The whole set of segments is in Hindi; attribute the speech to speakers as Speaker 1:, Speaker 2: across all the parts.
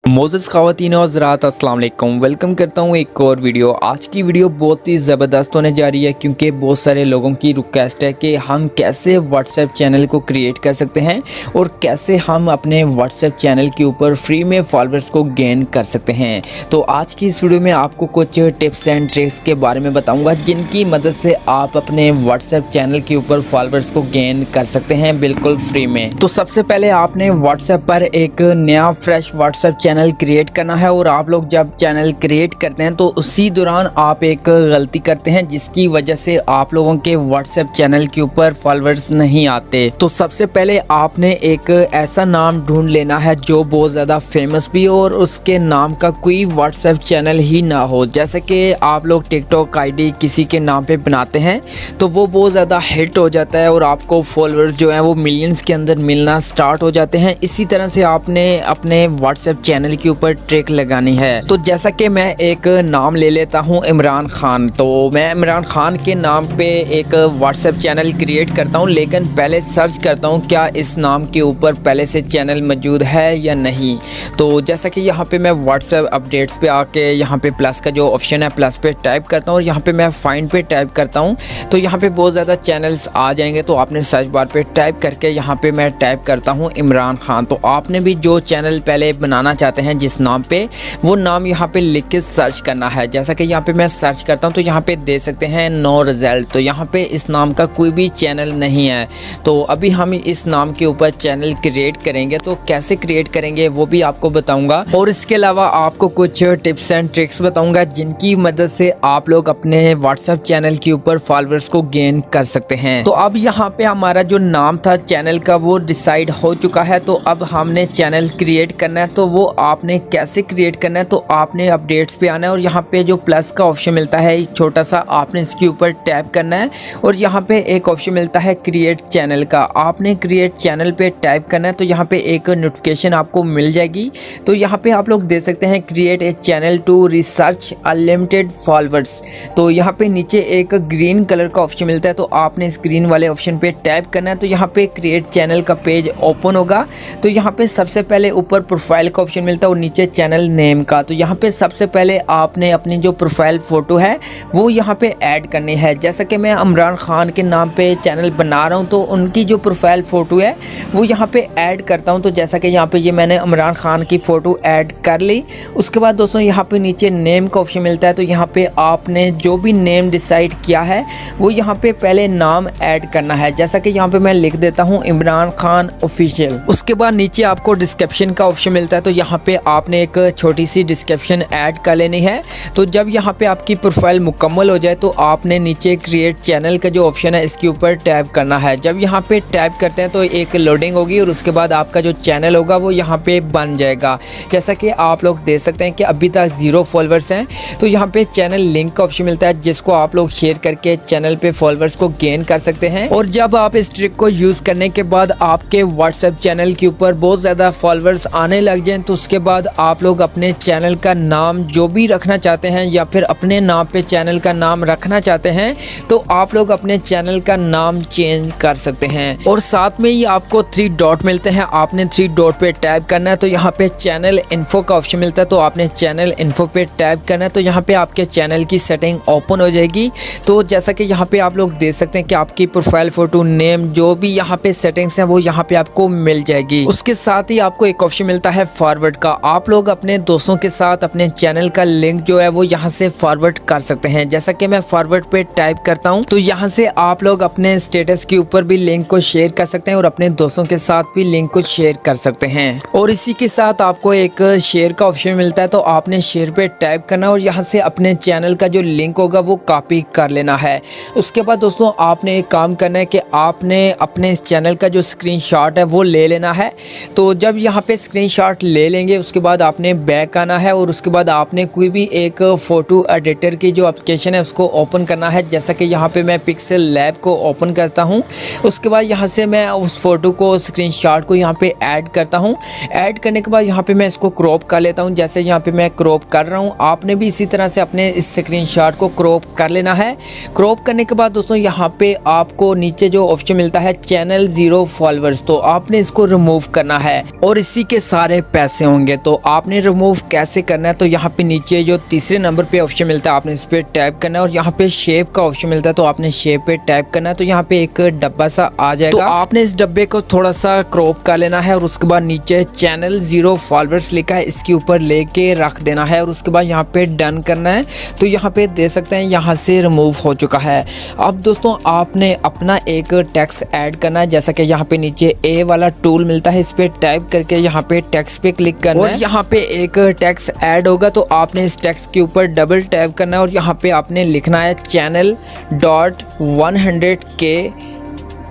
Speaker 1: मोज़ेज़ ख़वातीन और हज़रात अस्सलाम वालेकुम। वेलकम करता हूँ एक और वीडियो। आज की वीडियो बहुत ही ज़बरदस्त होने जा रही है क्योंकि बहुत सारे लोगों की रिक्वेस्ट है कि हम कैसे व्हाट्सएप चैनल को क्रिएट कर सकते हैं और कैसे हम अपने व्हाट्सएप चैनल के ऊपर फ्री में फॉलोअर्स को गेन कर सकते हैं। तो आज की इस वीडियो में आपको कुछ टिप्स एंड ट्रिक्स के बारे में बताऊँगा जिनकी मदद से आप अपने व्हाट्सएप चैनल के ऊपर फॉलोअर्स को गेन कर सकते हैं बिल्कुल फ्री में। तो सबसे पहले आपने व्हाट्सएप पर एक नया फ्रेश व्हाट्सएप चैनल क्रिएट करना है और आप लोग जब चैनल क्रिएट करते हैं तो उसी दौरान आप एक गलती करते हैं जिसकी वजह से आप लोगों के व्हाट्सएप चैनल के ऊपर फॉलोअर्स नहीं आते। तो सबसे पहले आपने एक ऐसा नाम ढूंढ लेना है जो बहुत ज़्यादा फेमस भी हो और उसके नाम का कोई व्हाट्सएप चैनल ही ना हो। जैसे कि आप लोग टिकटॉक आईडी किसी के नाम पे बनाते हैं तो वो बहुत ज़्यादा हिट हो जाता है और आपको फॉलोअर्स जो हैं वो मिलियंस के अंदर मिलना स्टार्ट हो जाते हैं। इसी तरह से आपने अपने व्हाट्सएप चैनल के ऊपर ट्रिक लगानी है। तो जैसा कि मैं एक नाम ले लेता हूं इमरान खान, तो मैं इमरान खान के नाम पे एक व्हाट्सएप चैनल क्रिएट करता हूं, लेकिन पहले सर्च करता हूं क्या इस नाम के ऊपर पहले से चैनल मौजूद है या नहीं। तो जैसा कि यहाँ पे मैं व्हाट्सएप अपडेट्स पे आके यहाँ पे प्लस का जो ऑप्शन है प्लस पे टाइप करता हूँ और यहाँ पे मैं फाइंड पे टाइप करता हूँ तो यहाँ पे बहुत ज़्यादा चैनल्स आ जाएंगे। तो आपने सर्च बार पे टाइप करके यहाँ पे मैं टाइप करता हूँ इमरान खान। तो आपने भी जो चैनल पहले बनाना चाहते हैं जिस नाम पे, वो नाम यहाँ पे लिख के सर्च करना है। जैसा कि यहाँ पे मैं सर्च करता हूँ तो यहाँ पे दे सकते हैं नो रिजल्ट। तो यहाँ पे इस नाम का कोई भी चैनल नहीं है। तो अभी हम इस नाम के ऊपर चैनल क्रिएट करेंगे। तो कैसे क्रिएट करेंगे वो भी आपको बताऊंगा और इसके अलावा आपको कुछ टिप्स एंड ट्रिक्स बताऊंगा जिनकी मदद से आप लोग अपने व्हाट्सएप चैनल के ऊपर फॉलोअर्स को गेन कर सकते हैं। तो अब यहाँ पे हमारा जो नाम था चैनल का वो डिसाइड हो चुका है। तो अब हमने चैनल क्रिएट करना है। तो वो आपने कैसे क्रिएट करना है, तो आपने अपडेट्स पे आना है और यहाँ पे जो प्लस का ऑप्शन मिलता है एक छोटा सा, आपने इसके ऊपर टैप करना है और यहाँ पे एक ऑप्शन मिलता है क्रिएट चैनल का, आपने क्रिएट चैनल पे टाइप करना है। तो यहाँ पे एक नोटिफिकेशन आपको मिल जाएगी। तो यहाँ पे आप लोग दे सकते हैं create a channel to research unlimited followers. तो यहाँ पे नीचे एक ग्रीन कलर का ऑप्शन मिलता है तो आपने स्क्रीन वाले ऑप्शन पे टैप करना है। तो यहाँ पे क्रिएट चैनल का पेज ओपन होगा। तो यहाँ पे सबसे पहले ऊपर प्रोफाइल का ऑप्शन मिलता है और नीचे चैनल नेम का। तो यहाँ पे सबसे पहले आपने अपनी जो प्रोफाइल फ़ोटो है वो यहाँ पे ऐड करनी है। जैसा कि मैं इमरान खान के नाम पे चैनल बना रहा हूँ तो उनकी जो प्रोफाइल फ़ोटो है वो यहाँ पे ऐड करता हूँ। तो जैसा कि यहाँ पे ये मैंने इमरान खान की फ़ोटो ऐड कर ली। उसके बाद दोस्तों यहाँ पे नीचे नेम का ऑप्शन मिलता है। तो यहाँ पे आपने जो भी नेम डिसाइड किया है वो यहाँ पे पहले नाम ऐड करना है। जैसा कि यहाँ पे मैं लिख देता हूँ इमरान खान ऑफिशियल। उसके बाद नीचे आपको डिस्क्रिप्शन का ऑप्शन मिलता है। तो यहाँ पे आपने एक छोटी सी डिस्क्रिप्शन ऐड कर लेनी है। तो जब यहाँ पे आपकी प्रोफाइल मुकम्मल हो जाए तो आपने नीचे क्रिएट चैनल का जो ऑप्शन है इसके ऊपर टैप करना है। जब यहाँ पे टैप करते हैं तो एक लोडिंग होगी और उसके बाद आपका जो चैनल होगा वो यहाँ पे बन जाएगा। जैसा कि आप लोग देख सकते हैं कि अभी तक 0 फॉलोअर्स हैं। तो यहाँ पे चैनल लिंक का ऑप्शन मिलता है जिसको आप लोग शेयर करके चैनल पे फॉलोअर्स को गेन कर सकते हैं। और जब आप इस ट्रिक को यूज़ करने के बाद आपके व्हाट्सएप चैनल के ऊपर बहुत ज़्यादा फॉलोअर्स आने लग जाएँ तो उसके बाद आप लोग अपने चैनल का नाम जो भी रखना चाहते हैं या फिर अपने नाम पे चैनल का नाम रखना चाहते हैं तो आप लोग अपने चैनल का नाम चेंज कर सकते हैं। और साथ में ही आपको 3 डॉट मिलते हैं, आपने 3 डॉट पे टैप करना है। तो यहाँ पे चैनल इन्फो का ऑप्शन मिलता है तो आपने चैनल इन्फो पे टैप करना है। तो यहाँ पे आपके चैनल की सेटिंग ओपन हो जाएगी। तो जैसा कि यहाँ पे आप लोग देख सकते हैं कि आपकी प्रोफाइल फोटो नेम जो भी यहाँ पे सेटिंग्स हैं वो यहाँ पे आपको मिल जाएगी। उसके साथ ही आपको एक ऑप्शन मिलता है फॉरवर्ड का, आप लोग अपने दोस्तों के साथ अपने चैनल का लिंक जो है वो यहाँ से फॉरवर्ड कर सकते हैं। जैसा कि मैं फॉरवर्ड पे टाइप करता हूँ तो यहाँ से आप लोग अपने स्टेटस के ऊपर भी लिंक को शेयर कर सकते हैं और अपने दोस्तों के साथ भी लिंक को शेयर कर सकते हैं। और इसी के साथ आपको एक शेयर का ऑप्शन मिलता है तो आपने शेयर पे टाइप करना और यहाँ से अपने चैनल का जो लिंक होगा वो कॉपी कर लेना है। उसके बाद दोस्तों आपने एक काम करना है कि आपने अपने इस चैनल का जो स्क्रीनशॉट है वो ले लेना है। तो जब यहाँ पे स्क्रीनशॉट ले लेंगे उसके बाद आपने बैक आना है और उसके बाद आपने कोई भी एक फ़ोटो एडिटर की जो एप्लीकेशन है उसको ओपन करना है। जैसा कि यहाँ पे मैं पिक्सल लैब को ओपन करता हूँ। उसके बाद यहाँ से मैं उस फ़ोटो को स्क्रीनशॉट को यहाँ पे ऐड करता हूँ। ऐड करने के बाद यहाँ पे मैं इसको क्रॉप कर लेता हूँ। जैसे यहाँ पे मैं क्रॉप कर रहा हूँ आपने भी इसी तरह से अपने इस स्क्रीनशॉट को क्रॉप कर लेना है। क्रॉप करने के बाद दोस्तों यहाँ पे आपको नीचे जो ऑप्शन मिलता है चैनल 0 फॉलोअर्स, तो आपने इसको रिमूव करना है और इसी के सारे पैसे होंगे। होंगे। तो आपने रिमूव कैसे करना है, तो यहाँ पे नीचे जो तीसरे नंबर पे ऑप्शन मिलता है आपने इस पर टैप करना है और यहाँ पे शेप का ऑप्शन मिलता है तो आपने शेप पे टैप करना है। तो यहाँ पे एक डब्बा सा आ जाएगा, तो आपने इस डब्बे को थोड़ा सा क्रॉप कर लेना है और उसके बाद नीचे चैनल 0 फॉलोअर्स लिखा है इसके ऊपर लेके रख देना है और उसके बाद यहाँ पे डन करना है। तो यहाँ पे दे सकते हैं यहाँ से रिमूव हो चुका है। अब दोस्तों आपने अपना एक टेक्स्ट ऐड करना है, जैसा कि यहाँ पे नीचे ए वाला टूल मिलता है, इस पे टाइप करके यहाँ पे टेक्स्ट पे क्लिक करना है और यहाँ पे एक टेक्स्ट ऐड होगा तो आपने इस टेक्स्ट के ऊपर डबल टैप करना है और यहाँ पे आपने लिखना है channel.100K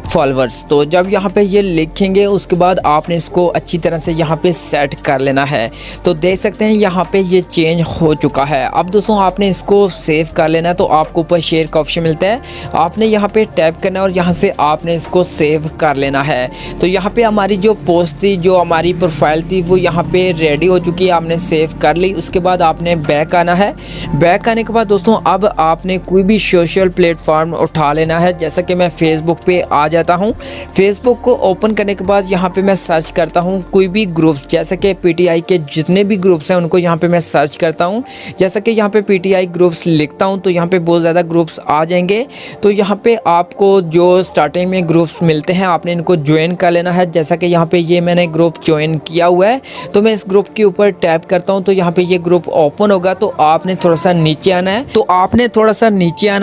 Speaker 1: फॉलोअर्स। तो जब यहाँ पे ये लिखेंगे उसके बाद आपने इसको अच्छी तरह से यहाँ पे सेट कर लेना है। तो देख सकते हैं यहाँ पे ये चेंज हो चुका है। अब दोस्तों आपने इसको सेव कर लेना है तो आपको ऊपर शेयर का ऑप्शन मिलता है, आपने यहाँ पे टैप करना है और यहाँ से आपने इसको सेव कर लेना है। तो यहाँ पे हमारी जो पोस्ट थी, जो हमारी प्रोफाइल थी, वो यहाँ पे रेडी हो चुकी है, आपने सेव कर ली। उसके बाद आपने बैक आना है। बैक आने के बाद दोस्तों अब आपने कोई भी सोशल प्लेटफॉर्म उठा लेना है, जैसा कि मैं फेसबुक पे आ जाता हूं। फेसबुक को ओपन करने के बाद यहाँ पे मैं सर्च करता हूं कोई भी ग्रुप्स, जैसे कि पीटीआई के जितने भी ग्रुप्स हैं उनको यहाँ पे मैं सर्च करता हूं। जैसा कि यहाँ पे पीटीआई ग्रुप्स लिखता हूं तो यहाँ पे बहुत ज़्यादा ग्रुप्स आ जाएंगे। तो यहाँ पे आपको जो स्टार्टिंग में ग्रुप्स मिलते हैं आपने इनको ज्वाइन कर लेना है। जैसा कि यहाँ पे ये मैंने ग्रुप ज्वाइन किया हुआ है तो मैं इस ग्रुप के ऊपर टैप करता हूँ तो यहाँ पे ये ग्रुप ओपन होगा। तो आपने थोड़ा सा नीचे आना है,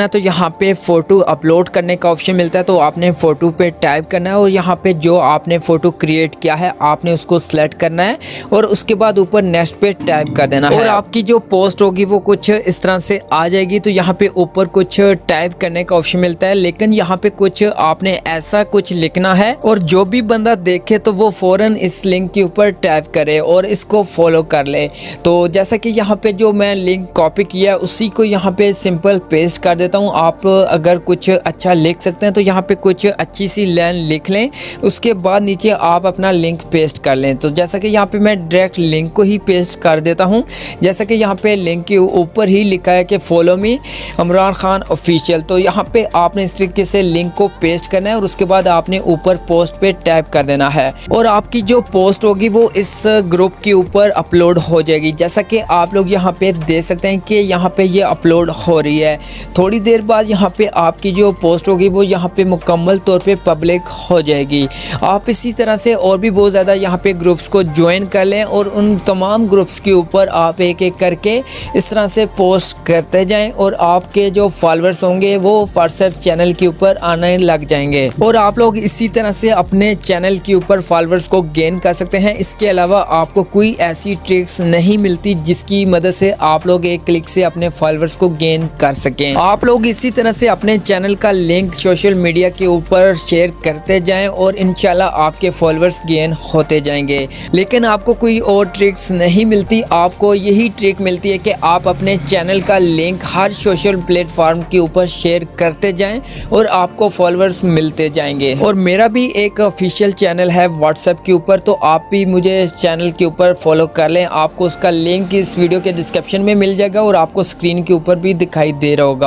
Speaker 1: तो यहाँ पे फ़ोटो अपलोड करने का ऑप्शन मिलता है तो आपने फ़ोटो पे टाइप करना है और यहाँ पे जो आपने फ़ोटो क्रिएट किया है आपने उसको सेलेक्ट करना है और उसके बाद ऊपर नेक्स्ट पे टाइप कर देना है और आपकी जो पोस्ट होगी वो कुछ इस तरह से आ जाएगी। तो यहाँ पे ऊपर कुछ टाइप करने का ऑप्शन मिलता है, लेकिन यहाँ पे कुछ आपने ऐसा कुछ लिखना है और जो भी बंदा देखे तो वो फ़ौरन इस लिंक के ऊपर टाइप करे और इसको फॉलो कर ले। तो जैसा कि यहाँ पे जो मैं लिंक कॉपी किया उसी को यहाँ पे सिंपल पेस्ट कर देता हूँ। आप अगर कुछ अच्छा लिख सकते हैं तो यहाँ पे कुछ अच्छी सी लाइन लिख लें, उसके बाद नीचे आप अपना लिंक पेस्ट कर लें। तो जैसा कि यहाँ पे मैं डायरेक्ट लिंक को ही पेस्ट कर देता हूँ, जैसा कि यहाँ पे लिंक के ऊपर ही लिखा है कि follow me Imran Khan official. तो यहाँ पे आपने इस तरीके से लिंक को पेस्ट करना है और उसके बाद आपने ऊपर पोस्ट पे टैप कर देना है और आपकी जो पोस्ट होगी वो इस ग्रुप के ऊपर अपलोड हो जाएगी। जैसा कि आप लोग यहाँ पे देख सकते हैं कि यहाँ पे ये अपलोड हो रही है। थोड़ी देर बाद यहाँ पे आपकी जो पोस्ट होगी वो यहाँ पे मुकम्मल तौर पे पब्लिक हो जाएगी। आप इसी तरह से और भी बहुत ज़्यादा यहाँ पे ग्रुप्स को ज्वाइन कर लें और उन तमाम ग्रुप्स के ऊपर आप एक एक करके इस तरह से पोस्ट करते जाएं और आपके जो फॉलोअर्स होंगे वो व्हाट्सएप चैनल के ऊपर आने लग जाएंगे और आप लोग इसी तरह से अपने चैनल के ऊपर फॉलोअर्स को गेन कर सकते हैं। इसके अलावा आपको कोई ऐसी ट्रिक्स नहीं मिलती जिसकी मदद से आप लोग एक क्लिक से अपने फॉलोअर्स को गेन कर सकें। आप लोग इसी तरह से अपने चैनल का लिंक सोशल मीडिया के ऊपर शेयर करते जाएं और इंशाल्लाह आपके फॉलोअर्स गेन होते जाएंगे। लेकिन आपको कोई और ट्रिक्स नहीं मिलती, आपको यही ट्रिक मिलती है कि आप अपने चैनल का लिंक हर सोशल प्लेटफॉर्म के ऊपर शेयर करते जाएं और आपको फॉलोअर्स मिलते जाएंगे। और मेरा भी एक ऑफिशियल चैनल है व्हाट्सएप के ऊपर, तो आप भी मुझे इस चैनल के ऊपर फॉलो कर लें। आपको उसका लिंक इस वीडियो के डिस्क्रिप्शन में मिल जाएगा और आपको स्क्रीन के ऊपर भी दिखाई दे रहा होगा।